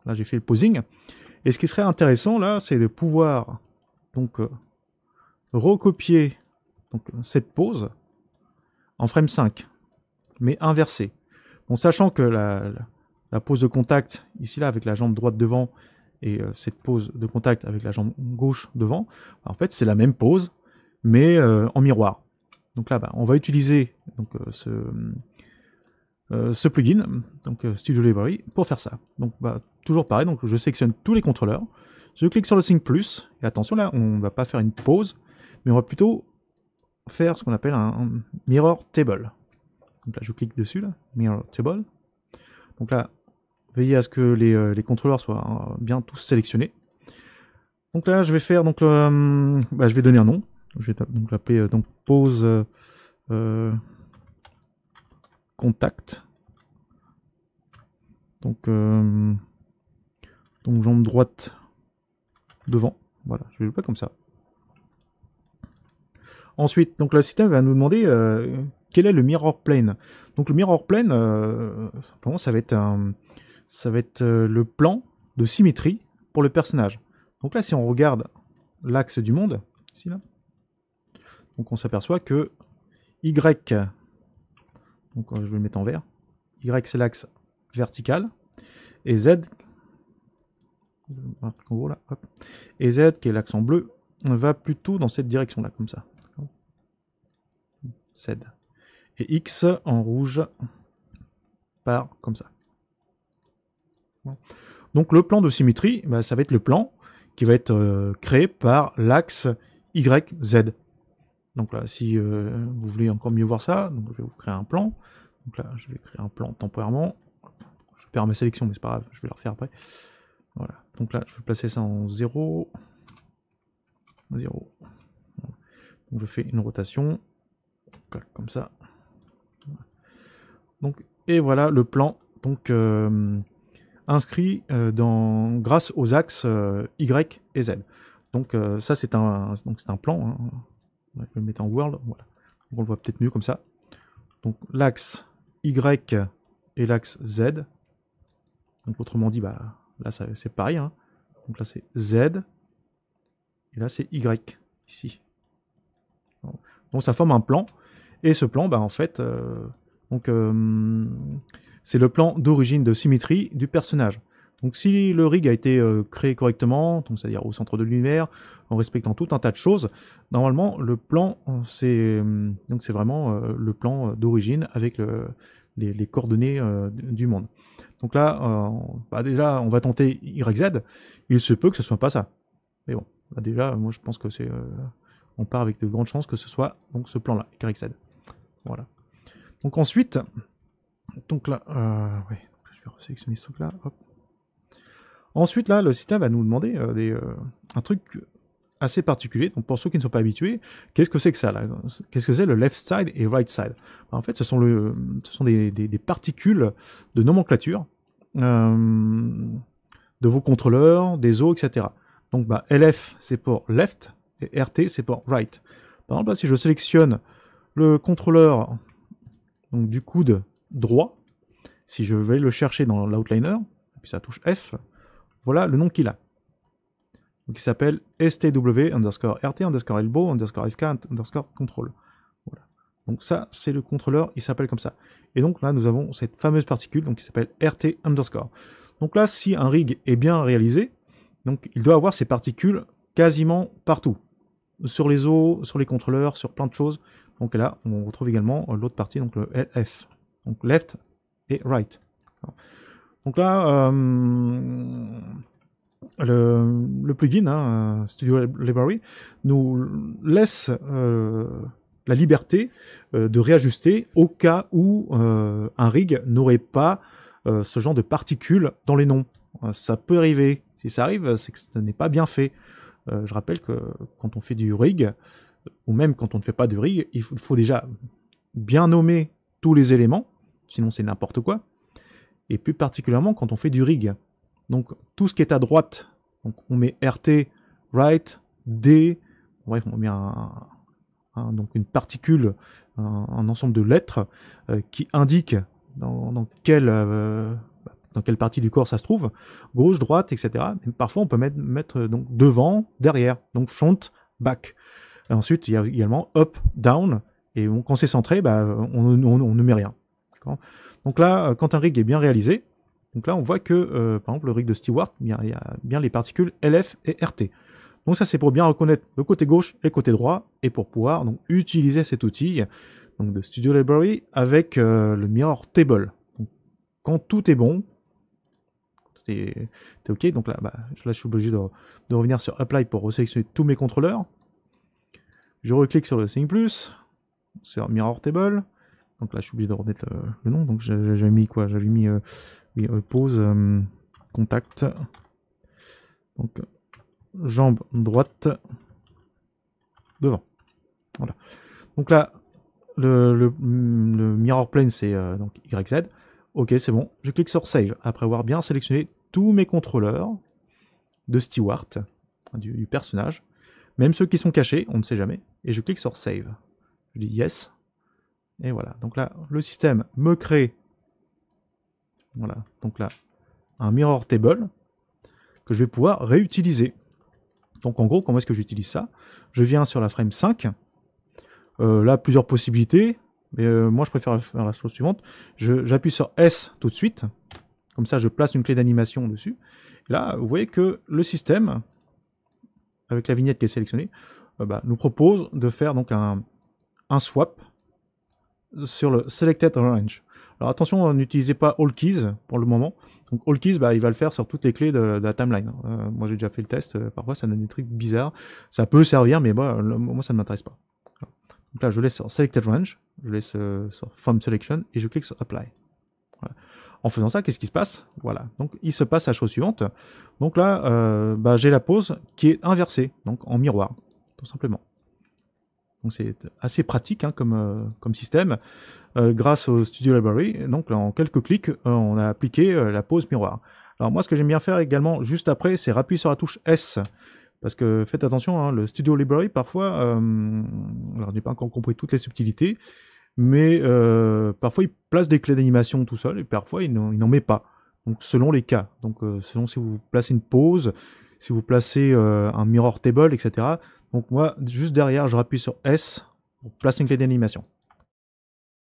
Là, j'ai fait le posing. Et ce qui serait intéressant, là, c'est de pouvoir donc recopier donc, cette pose en frame 5, mais inversée. Bon, sachant que la pose de contact, ici, là, avec la jambe droite devant, et cette pose de contact avec la jambe gauche devant, en fait, c'est la même pose, mais en miroir. Donc là, on va utiliser donc, ce plugin, donc Studio Library, pour faire ça. Donc toujours pareil, donc je sélectionne tous les contrôleurs, je clique sur le Sync Plus, et attention là, on ne va pas faire une pause, mais on va plutôt faire ce qu'on appelle un Mirror Table. Donc là, je clique dessus, là, Mirror Table. Donc là, veillez à ce que les contrôleurs soient bien tous sélectionnés. Donc là, je vais faire, donc, je vais donner un nom. Je vais donc l'appeler donc pose contact. Donc jambe droite devant. Voilà, je vais le faire comme ça. Ensuite, donc le système va nous demander quel est le mirror plane. Donc le mirror plane, simplement, ça va être le plan de symétrie pour le personnage. Donc là, si on regarde l'axe du monde, ici là, donc on s'aperçoit que Y, donc je vais le mettre en vert, Y c'est l'axe vertical, et Z, en gros là, hop, et Z qui est l'axe en bleu, va plutôt dans cette direction là, comme ça. Z. Et X en rouge part comme ça. Donc le plan de symétrie, ça va être le plan qui va être créé par l'axe YZ. Donc là, si vous voulez encore mieux voir ça, donc je vais vous créer un plan. Donc là, je vais créer un plan temporairement. Je perds ma sélection, mais c'est pas grave, je vais le refaire après. Voilà. Donc là, je vais placer ça en 0. 0. Donc je fais une rotation. Comme ça. Donc, et voilà le plan. Donc inscrit grâce aux axes Y et Z. Donc ça c'est un plan. Hein. Je vais le mettre en world. Voilà. Donc, on le voit peut-être mieux comme ça. Donc l'axe Y et l'axe Z. Donc autrement dit, là c'est pareil. Hein. Donc là c'est Z. Et là c'est Y ici. Donc ça forme un plan. Et ce plan, en fait, c'est le plan d'origine de symétrie du personnage. Donc si le rig a été créé correctement, c'est-à-dire au centre de l'univers, en respectant tout un tas de choses, normalement le plan c'est vraiment le plan d'origine avec les coordonnées du monde. Donc là, déjà on va tenter YZ, il se peut que ce soit pas ça. Mais bon, là, déjà moi je pense que c'est on part avec de grandes chances que ce soit donc ce plan-là, YZ. Voilà. Donc ensuite, donc là, ouais, je vais sélectionner ce truc-là. Ensuite, là, le système va nous demander un truc assez particulier. Donc pour ceux qui ne sont pas habitués, qu'est-ce que c'est que ça là? Qu'est-ce que c'est le left side et right side? En fait, ce sont des particules de nomenclature de vos contrôleurs, des os, etc. Donc LF c'est pour left et RT c'est pour right. Par exemple, là, si je sélectionne le contrôleur donc, du coude droit, si je vais le chercher dans l'outliner, puis ça touche F, voilà le nom qu'il a. Donc il s'appelle STW underscore RT underscore elbow underscore FK underscore control. Voilà. Donc ça, c'est le contrôleur, il s'appelle comme ça. Et donc là, nous avons cette fameuse particule donc, qui s'appelle RT underscore. Donc là, si un rig est bien réalisé, donc il doit avoir ces particules quasiment partout. Sur les os, sur les contrôleurs, sur plein de choses. Donc là, on retrouve également l'autre partie, donc le LF. Donc left et right. Donc là, le plugin, hein, Studio Library, nous laisse la liberté de réajuster au cas où un rig n'aurait pas ce genre de particules dans les noms. Ça peut arriver. Si ça arrive, c'est que ce n'est pas bien fait. Je rappelle que quand on fait du rig, ou même quand on ne fait pas de rig, il faut déjà bien nommer tous les éléments, sinon c'est n'importe quoi, et plus particulièrement quand on fait du rig. Donc tout ce qui est à droite, donc on met RT, right, D, bref, on met donc une particule, un ensemble de lettres qui indiquent dans quelle dans quelle partie du corps ça se trouve, gauche, droite, etc. Mais parfois on peut mettre donc devant, derrière, donc front, back. Et ensuite il y a également up, down, et quand c'est centré, bah, on ne met rien. Donc là, quand un rig est bien réalisé, donc là on voit que par exemple le rig de Stewart, il y a bien les particules LF et RT. Donc ça c'est pour bien reconnaître le côté gauche et le côté droit, et pour pouvoir donc utiliser cet outil donc de Studio Library avec le Mirror Table. Donc, quand tout est bon, t'es ok, donc là, je suis obligé de revenir sur Apply pour resélectionner tous mes contrôleurs. Je reclique sur le Sync Plus, sur Mirror Table. Donc là, je suis obligé de remettre le nom. Donc j'avais mis quoi? J'avais mis pause, contact. Donc jambe droite devant. Voilà. Donc là, le Mirror Plane, c'est donc YZ. Ok, c'est bon. Je clique sur Save après avoir bien sélectionné tous mes contrôleurs de Stewart, du personnage, même ceux qui sont cachés, on ne sait jamais. Et je clique sur Save. Je dis Yes. Et voilà. Donc là, le système me crée, voilà. Donc là, un Mirror Table que je vais pouvoir réutiliser. Donc en gros, comment est-ce que j'utilise ça? Je viens sur la frame 5. Là, plusieurs possibilités. Mais moi, je préfère faire la chose suivante. J'appuie sur S tout de suite. Comme ça, je place une clé d'animation dessus. Et là, vous voyez que le système, avec la vignette qui est sélectionnée, nous propose de faire donc un swap sur le Selected Range. Alors attention, n'utilisez pas All Keys pour le moment. Donc All Keys, il va le faire sur toutes les clés de la timeline. Moi, j'ai déjà fait le test. Parfois, ça donne des trucs bizarres. Ça peut servir, mais moi, ça ne m'intéresse pas. Donc là, je laisse sur Selected Range, je laisse sur From Selection et je clique sur Apply. Voilà. En faisant ça, qu'est-ce qui se passe? Voilà. Donc, il se passe la chose suivante. Donc là, j'ai la pose qui est inversée, donc en miroir, tout simplement. Donc c'est assez pratique comme système, grâce au Studio Library. Donc là, en quelques clics, on a appliqué la pose miroir. Alors moi, ce que j'aime bien faire également, juste après, c'est appuyer sur la touche S. Parce que faites attention, hein, le Studio Library, parfois, alors je n'ai pas encore compris toutes les subtilités, mais parfois il place des clés d'animation tout seul, et parfois il n'en met pas. Donc selon les cas, donc selon si vous placez une pause, si vous placez un mirror table, etc. Donc moi, juste derrière, je rappuie sur S pour placer une clé d'animation.